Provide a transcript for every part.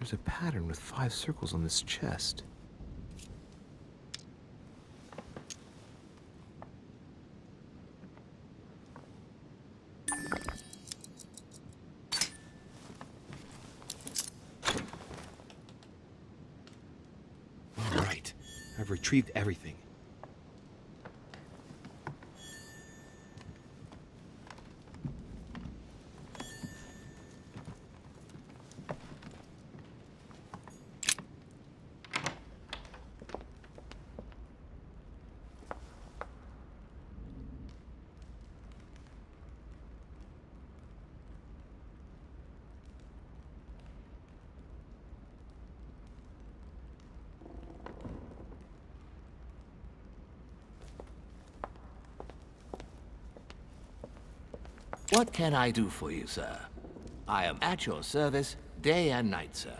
There's a pattern with 5 circles on this chest. All right, I've retrieved everything. What can I do for you, sir? I am at your service, day and night, sir.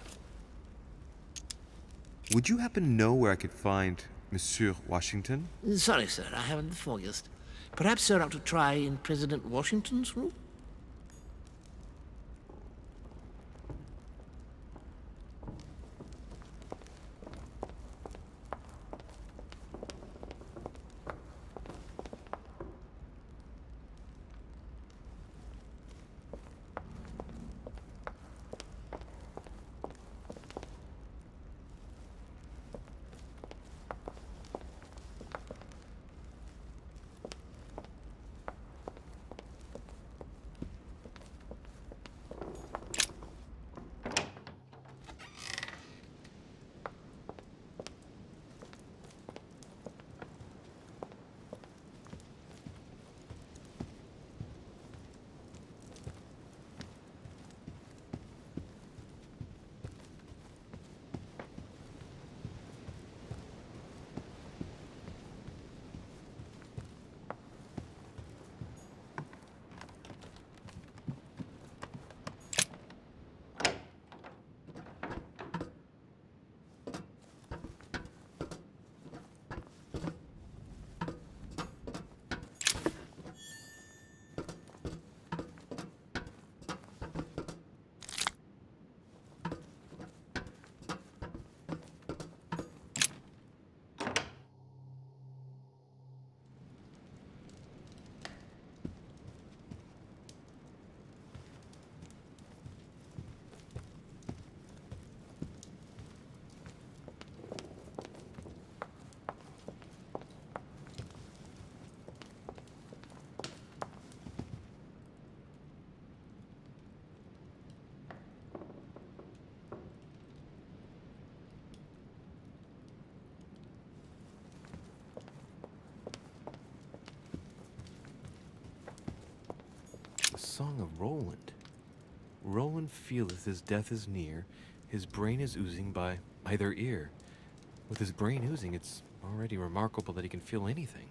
Would you happen to know where I could find Monsieur Washington? Sorry, sir, I haven't the foggiest. Perhaps, sir, ought to try in President Washington's room? The Song of Roland. Roland feeleth his death is near, his brain is oozing by either ear. With his brain oozing, it's already remarkable that he can feel anything.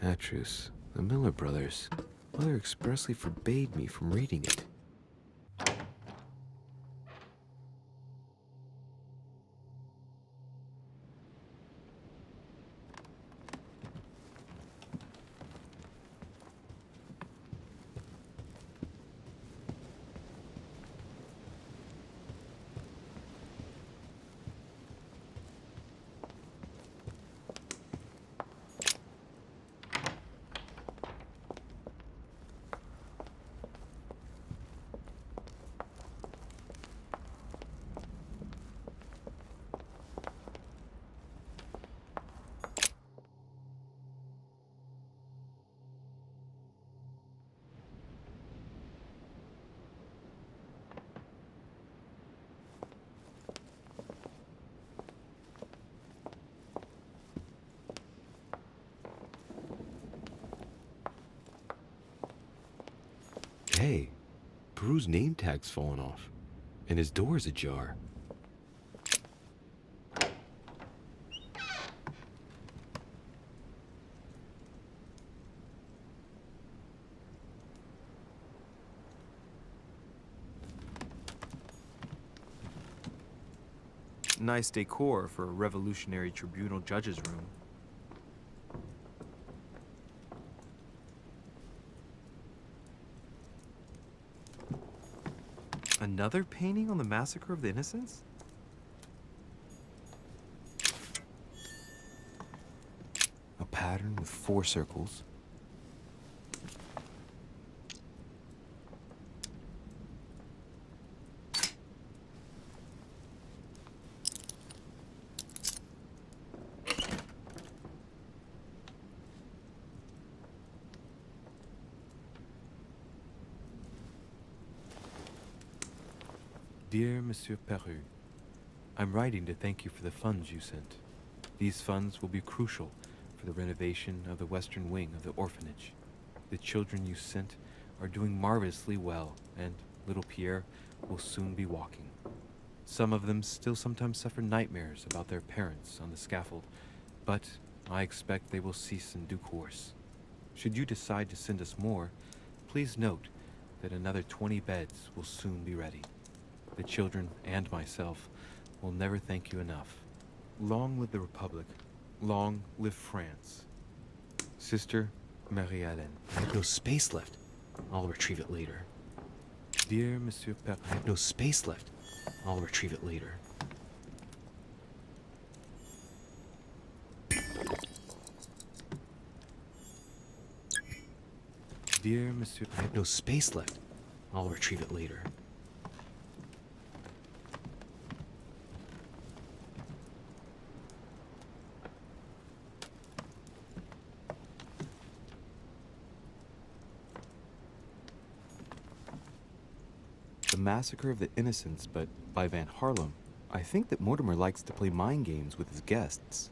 Atrus, the Miller brothers. Mother expressly forbade me from reading it. Peru's name tag's fallen off, and his door is ajar. Nice decor for a revolutionary tribunal judge's room. Another painting on the Massacre of the Innocents? A pattern with 4 circles. Dear Monsieur Peru, I'm writing to thank you for the funds you sent. These funds will be crucial for the renovation of the western wing of the orphanage. The children you sent are doing marvelously well, and little Pierre will soon be walking. Some of them still sometimes suffer nightmares about their parents on the scaffold, but I expect they will cease in due course. Should you decide to send us more, please note that another 20 beds will soon be ready. The children and myself will never thank you enough. Long live the Republic. Long live France. Sister Marie-Hélène. I have no space left. I'll retrieve it later. Dear Monsieur Pep, I have no space left. I'll retrieve it later. Dear Monsieur, I have no space left. I'll retrieve it later. The Massacre of the Innocents, but by Van Harlem. I think that Mortimer likes to play mind games with his guests.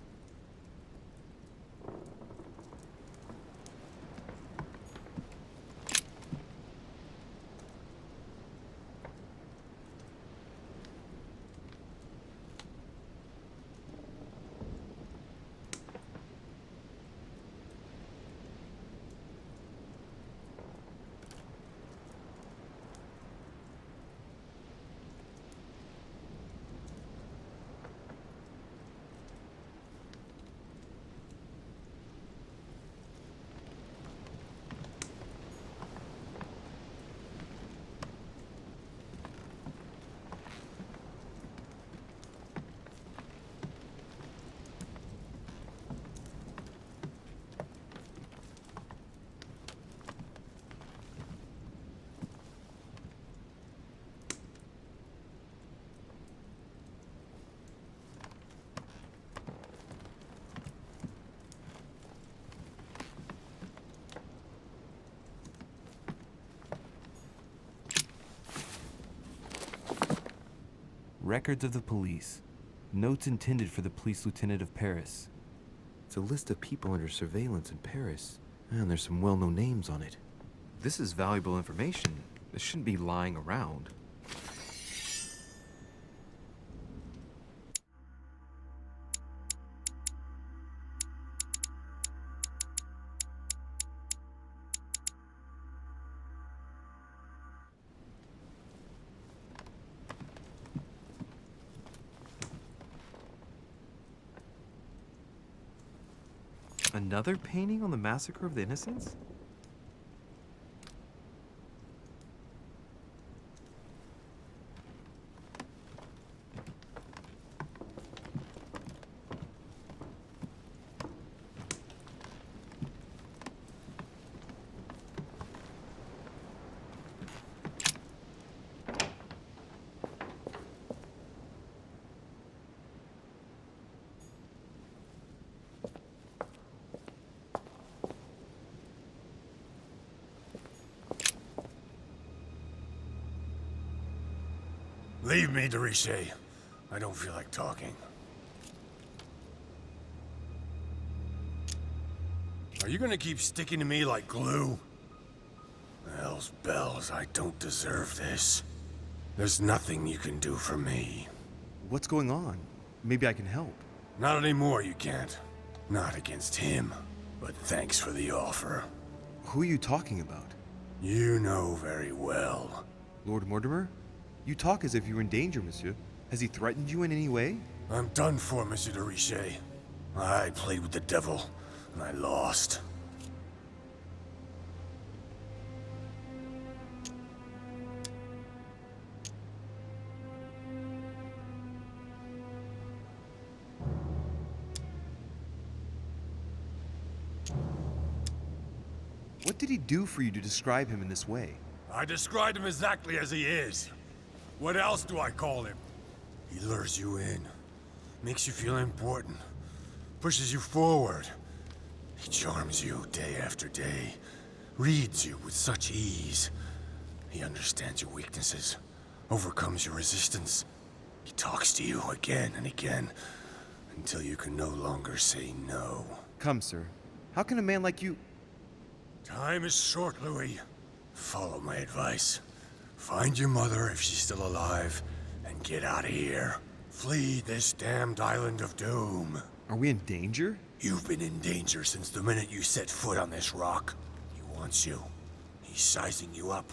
Records of the police. Notes intended for the police lieutenant of Paris. It's a list of people under surveillance in Paris, and there's some well-known names on it. This is valuable information. This shouldn't be lying around. Another painting on the Massacre of the Innocents? Leave me, Derishay. I don't feel like talking. Are you gonna keep sticking to me like glue? Hell's bells, I don't deserve this. There's nothing you can do for me. What's going on? Maybe I can help. Not anymore, you can't. Not against him. But thanks for the offer. Who are you talking about? You know very well. Lord Mortimer? You talk as if you were in danger, monsieur. Has he threatened you in any way? I'm done for, Monsieur de Richet. I played with the devil, and I lost. What did he do for you to describe him in this way? I described him exactly as he is. What else do I call him? He lures you in, makes you feel important, pushes you forward. He charms you day after day, reads you with such ease. He understands your weaknesses, overcomes your resistance. He talks to you again and again, until you can no longer say no. Come, sir. How can a man like you... Time is short, Louis. Follow my advice. Find your mother if she's still alive, and get out of here. Flee this damned island of doom. Are we in danger? You've been in danger since the minute you set foot on this rock. He wants you. He's sizing you up.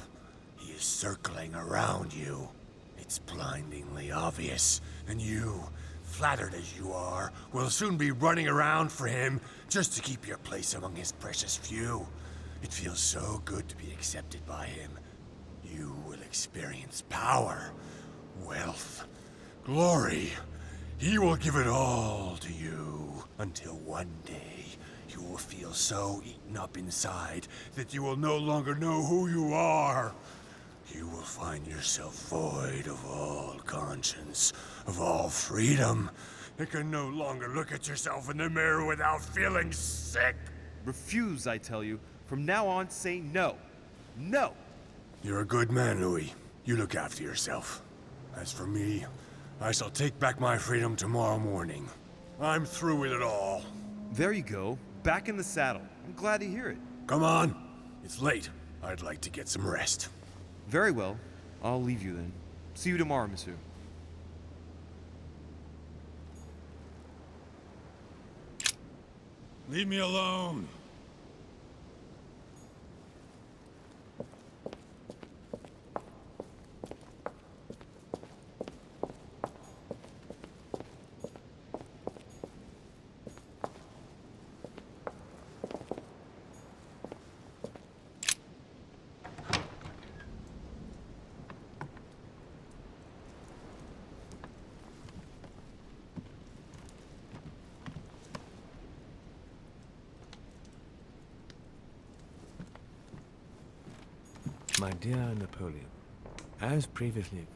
He is circling around you. It's blindingly obvious, and you, flattered as you are, will soon be running around for him just to keep your place among his precious few. It feels so good to be accepted by him. You will experience power, wealth, glory. He will give it all to you, until one day you will feel so eaten up inside that you will no longer know who you are. You will find yourself void of all conscience, of all freedom, and can no longer look at yourself in the mirror without feeling sick. Refuse, I tell you. From now on, say no. No! You're a good man, Louis. You look after yourself. As for me, I shall take back my freedom tomorrow morning. I'm through with it all. There you go. Back in the saddle. I'm glad to hear it. Come on. It's late. I'd like to get some rest. Very well. I'll leave you then. See you tomorrow, monsieur. Leave me alone. My dear Napoleon, as previously agreed.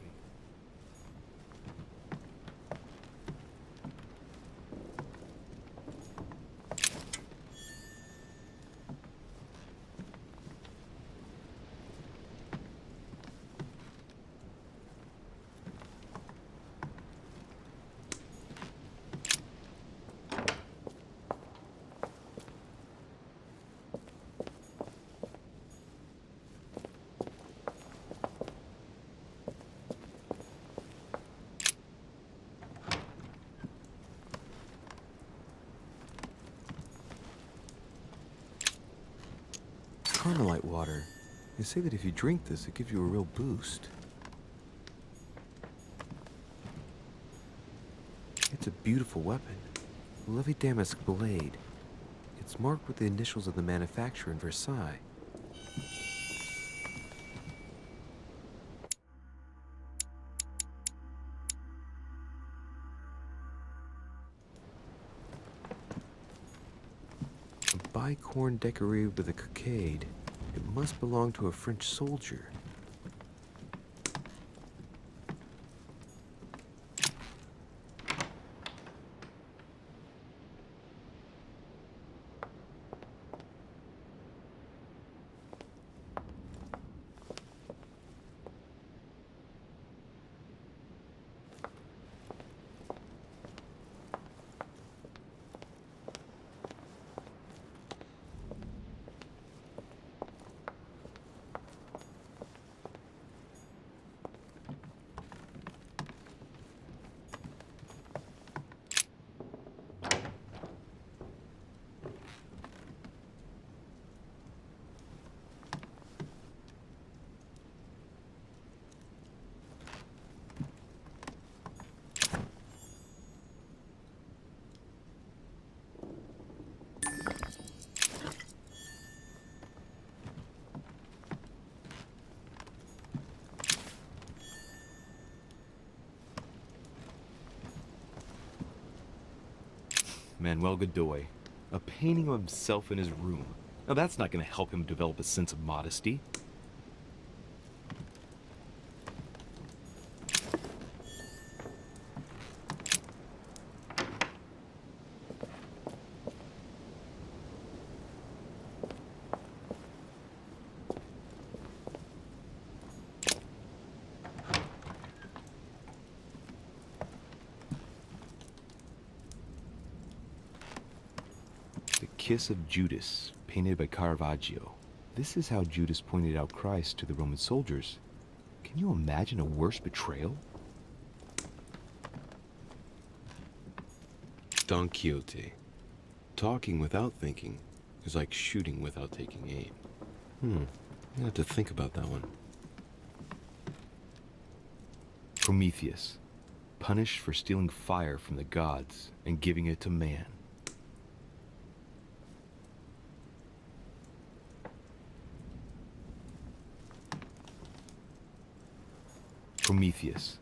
Carmelite water. They say that if you drink this, it gives you a real boost. It's a beautiful weapon. A lovely damask blade. It's marked with the initials of the manufacturer in Versailles. A bicorn decorated with a cockade. It must belong to a French soldier. Manuel Godoy. A painting of himself in his room. Now that's not going to help him develop a sense of modesty. The Kiss of Judas, painted by Caravaggio. This is how Judas pointed out Christ to the Roman soldiers. Can you imagine a worse betrayal? Don Quixote. Talking without thinking is like shooting without taking aim. I have to think about that one. Prometheus. Punished for stealing fire from the gods and giving it to man. Prometheus,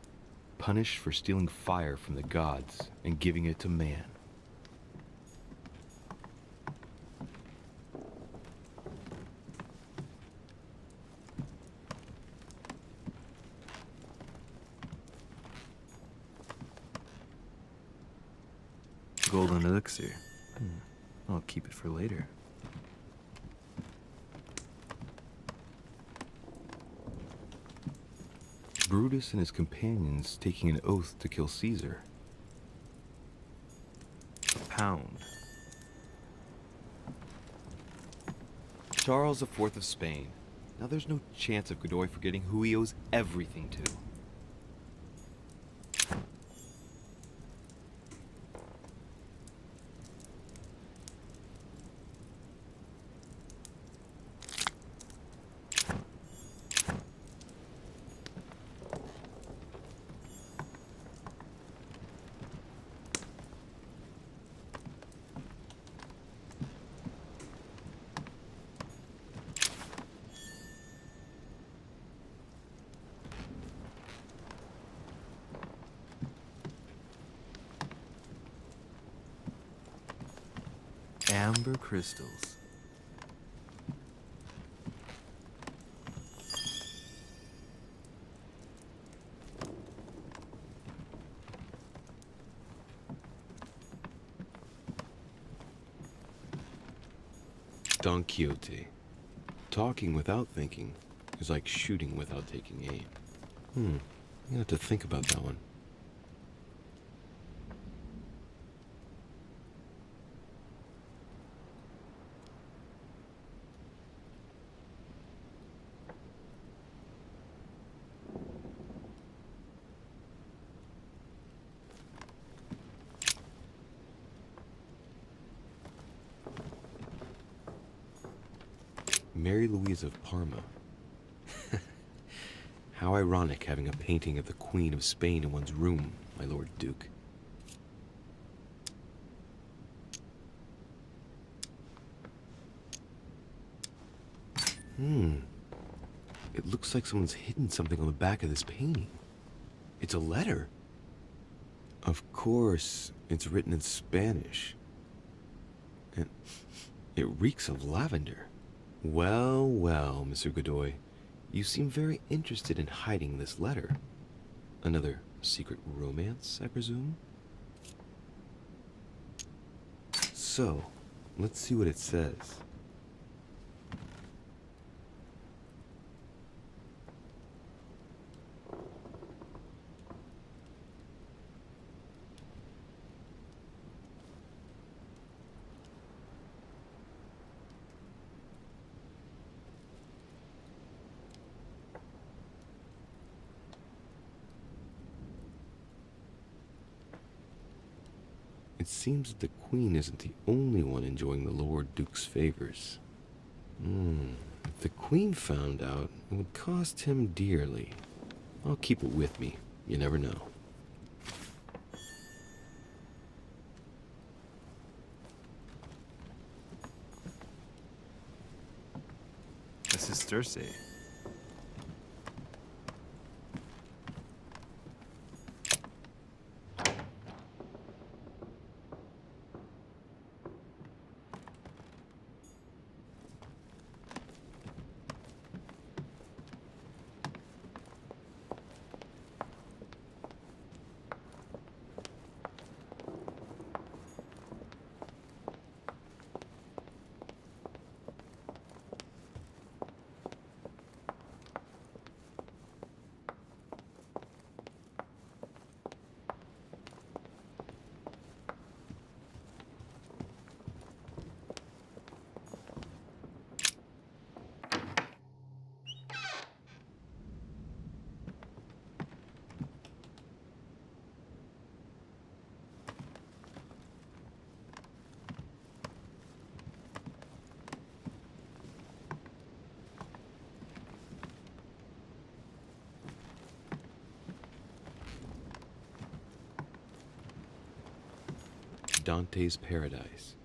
punished for stealing fire from the gods and giving it to man. Golden elixir. I'll keep it for later. Brutus and his companions taking an oath to kill Caesar. A pound. Charles IV of Spain. Now there's no chance of Godoy forgetting who he owes everything to. Amber crystals. Don Quixote. Talking without thinking is like shooting without taking aim. I have to think about that one. Mary Louise of Parma. How ironic having a painting of the Queen of Spain in one's room, my Lord Duke. It looks like someone's hidden something on the back of this painting. It's a letter. Of course, it's written in Spanish. And it reeks of lavender. Well, well, Mr. Godoy, you seem very interested in hiding this letter. Another secret romance, I presume? So, let's see what it says. It seems that the Queen isn't the only one enjoying the Lord Duke's favors. If the Queen found out, it would cost him dearly. I'll keep it with me. You never know. This is Circe. Dante's paradise.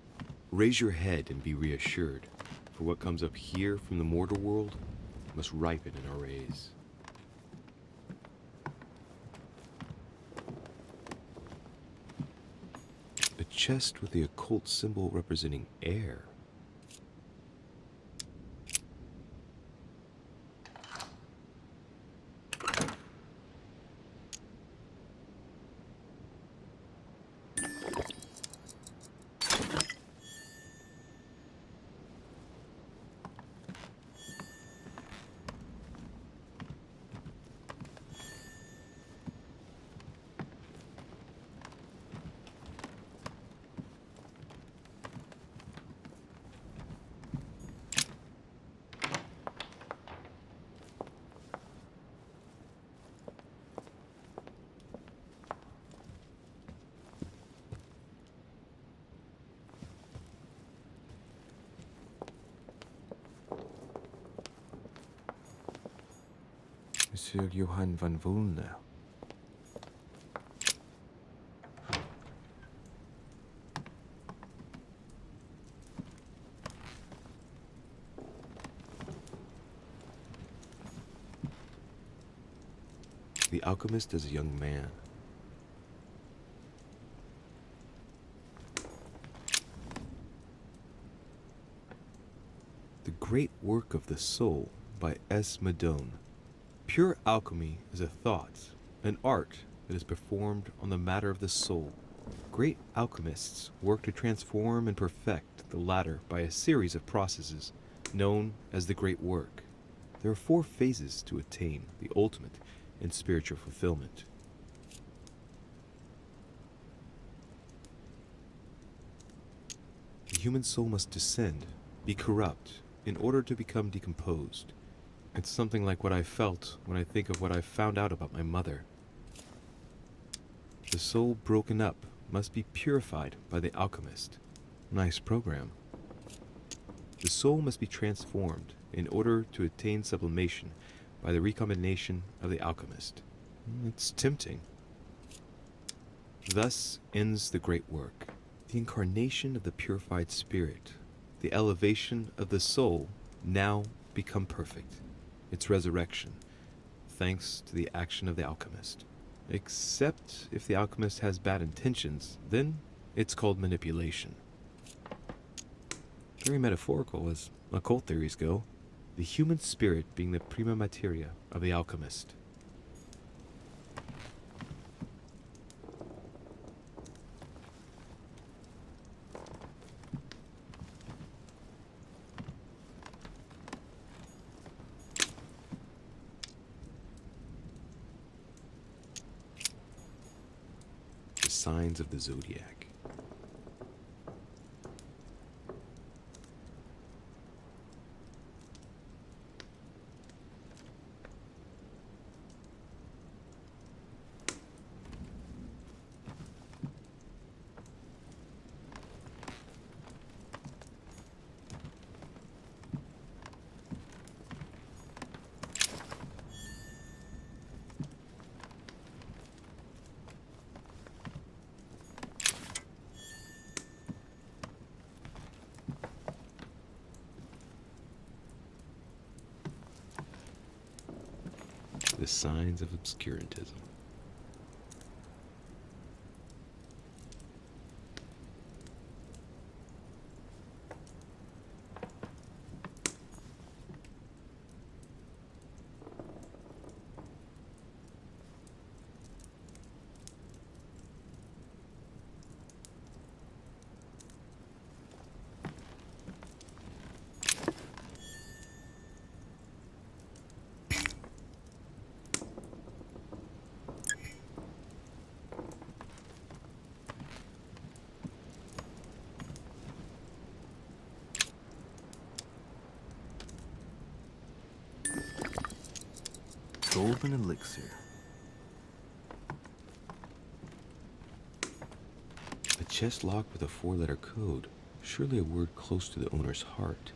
Raise your head and be reassured, for what comes up here from the mortal world must ripen in our rays. A chest with the occult symbol representing air. Monsieur Johann van Volner. The alchemist as a young man. The Great Work of the Soul by S. Madone. Pure alchemy is a thought, an art that is performed on the matter of the soul. Great alchemists work to transform and perfect the latter by a series of processes known as the Great Work. There are 4 phases to attain the ultimate in spiritual fulfillment. The human soul must descend, be corrupt, in order to become decomposed. It's something like what I felt when I think of what I found out about my mother. The soul broken up must be purified by the alchemist. Nice program. The soul must be transformed in order to attain sublimation by the recombination of the alchemist. It's tempting. Thus ends the great work. The incarnation of the purified spirit, the elevation of the soul, now become perfect. Its resurrection, thanks to the action of the alchemist. Except if the alchemist has bad intentions, then it's called manipulation. Very metaphorical as occult theories go, the human spirit being the prima materia of the alchemist. Signs of the zodiac. The signs of obscurantism. Golden elixir. A chest locked with a 4-letter code. Surely a word close to the owner's heart.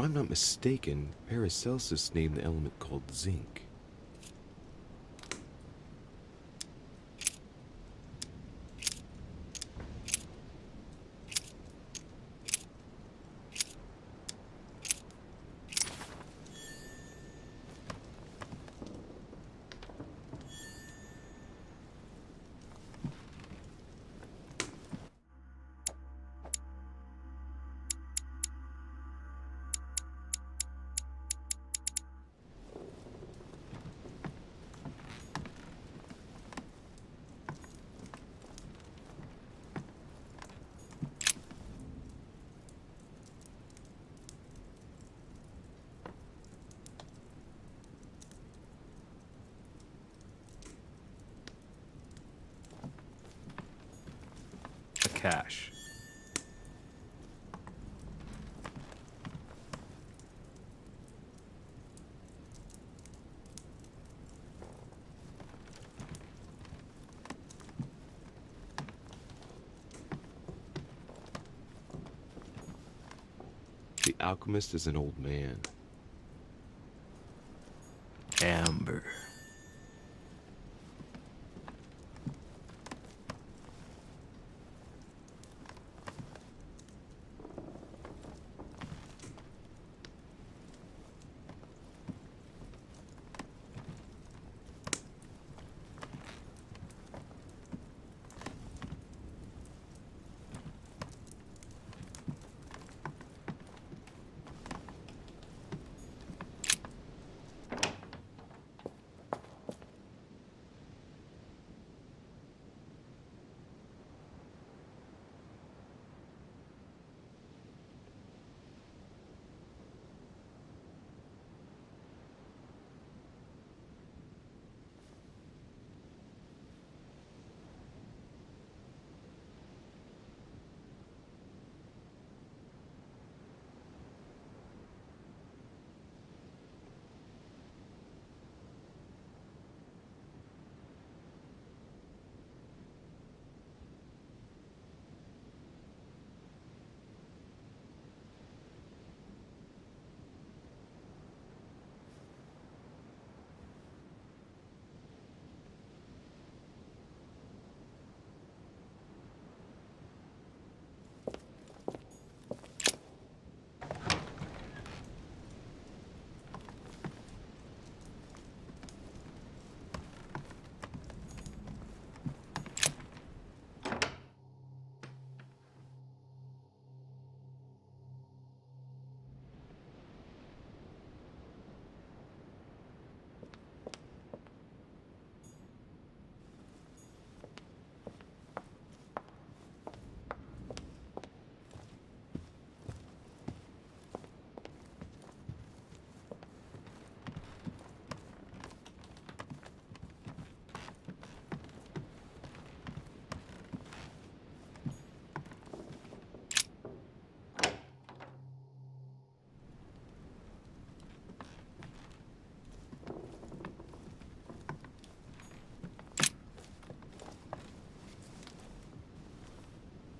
I'm not mistaken, Paracelsus named the element called zinc. A cache. The alchemist is an old man. Amber.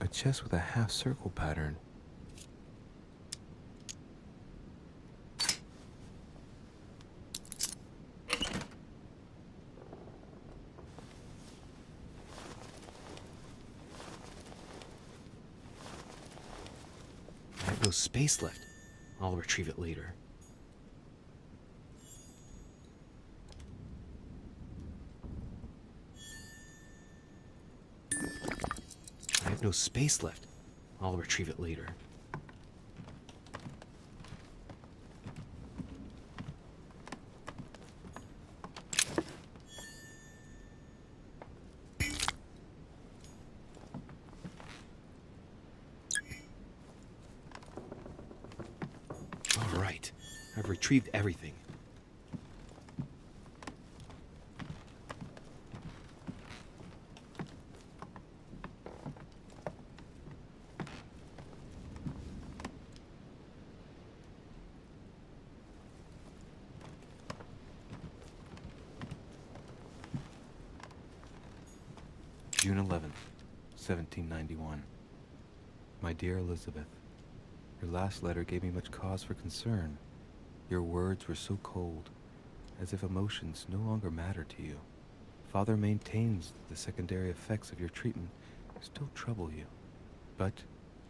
A chest with a half-circle pattern. I have no space left. I'll retrieve it later. I have no space left. I'll retrieve it later. All right. I've retrieved everything. June 11th, 1791. My dear Elizabeth, Your last letter gave me much cause for concern. Your words were so cold, as if emotions no longer matter to you. Father maintains the secondary effects of your treatment still trouble you, but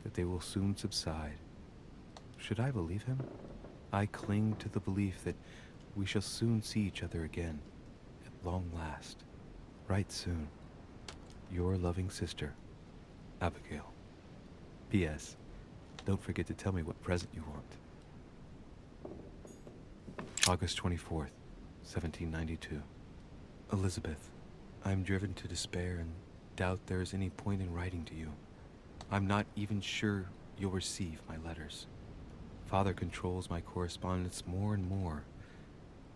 that they will soon subside. Should I believe him? I cling to the belief that we shall soon see each other again, at long last, right soon. Your loving sister, Abigail. P.S. Don't forget to tell me what present you want. August 24th, 1792. Elizabeth, I am driven to despair and doubt there is any point in writing to you. I'm not even sure you'll receive my letters. Father controls my correspondence more and more.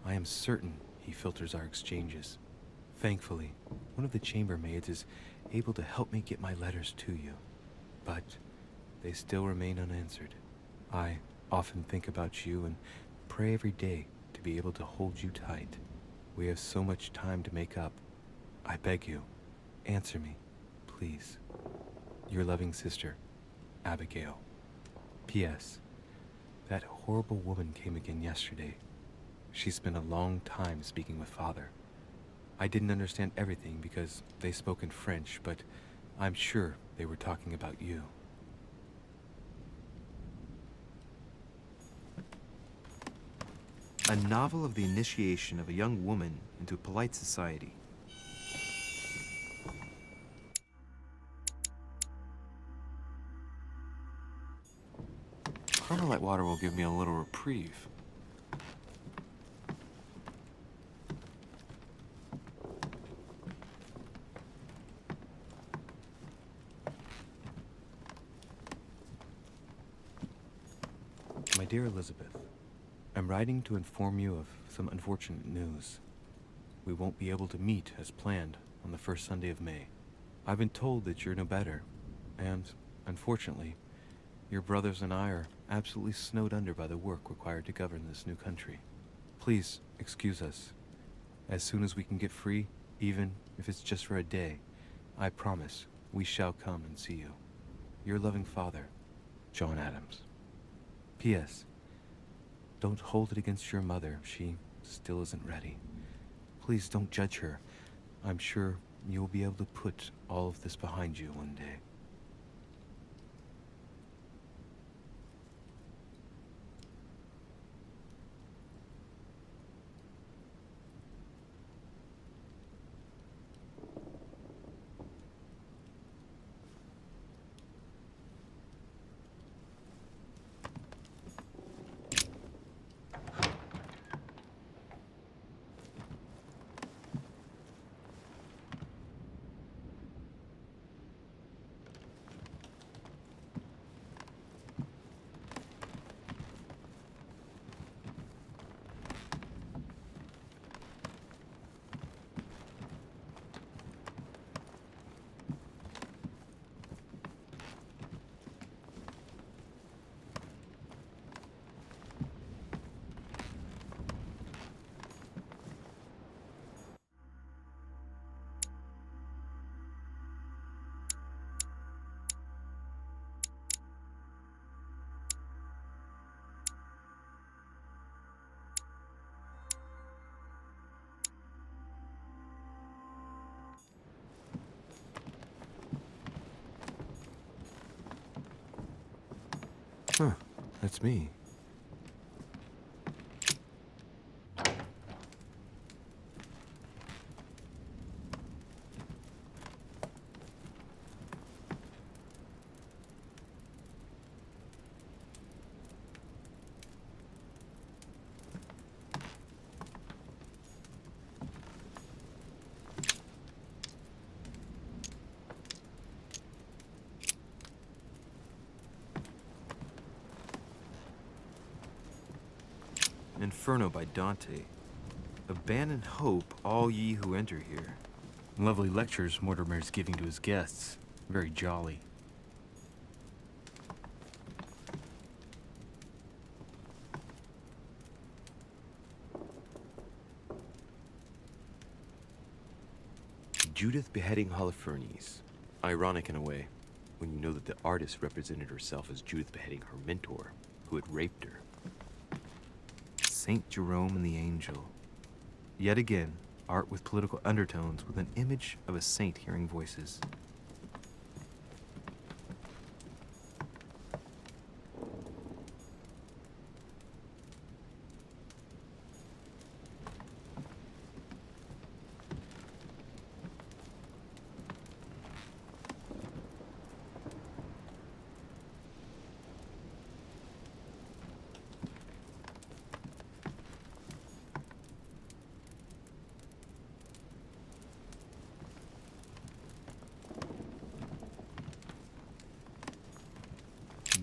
I am certain he filters our exchanges. Thankfully, one of the chambermaids is able to help me get my letters to you, but they still remain unanswered. I often think about you and pray every day to be able to hold you tight. We have so much time to make up. I beg you, answer me, please. Your loving sister, Abigail. P.S. That horrible woman came again yesterday. She spent a long time speaking with Father. I didn't understand everything because they spoke in French, but I'm sure they were talking about you. A novel of the initiation of a young woman into polite society. Carmelite water will give me a little reprieve. My dear Elizabeth, I'm writing to inform you of some unfortunate news. We won't be able to meet as planned on the first Sunday of May. I've been told that you're no better, and, unfortunately, your brothers and I are absolutely snowed under by the work required to govern this new country. Please excuse us. As soon as we can get free, even if it's just for a day, I promise we shall come and see you. Your loving father, John Adams. P.S. Don't hold it against your mother. She still isn't ready. Please don't judge her. I'm sure you'll be able to put all of this behind you one day. Huh, that's me. Inferno by Dante. Abandon hope, all ye who enter here. Lovely lectures Mortimer's giving to his guests. Very jolly. Judith beheading Holofernes. Ironic in a way. when you know that the artist represented herself as Judith beheading her mentor, who had raped her. Saint Jerome and the Angel. Yet again, art with political undertones with an image of a saint hearing voices.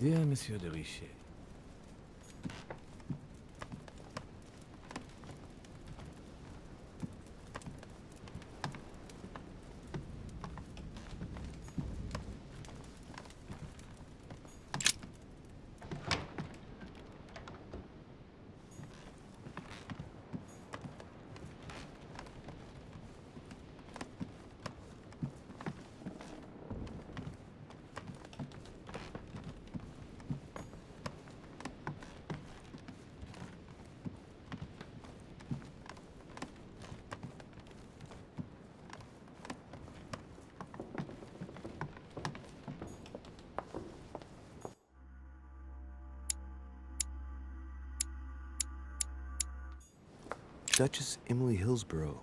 Dear Monsieur de Richet, Duchess Emily Hillsborough,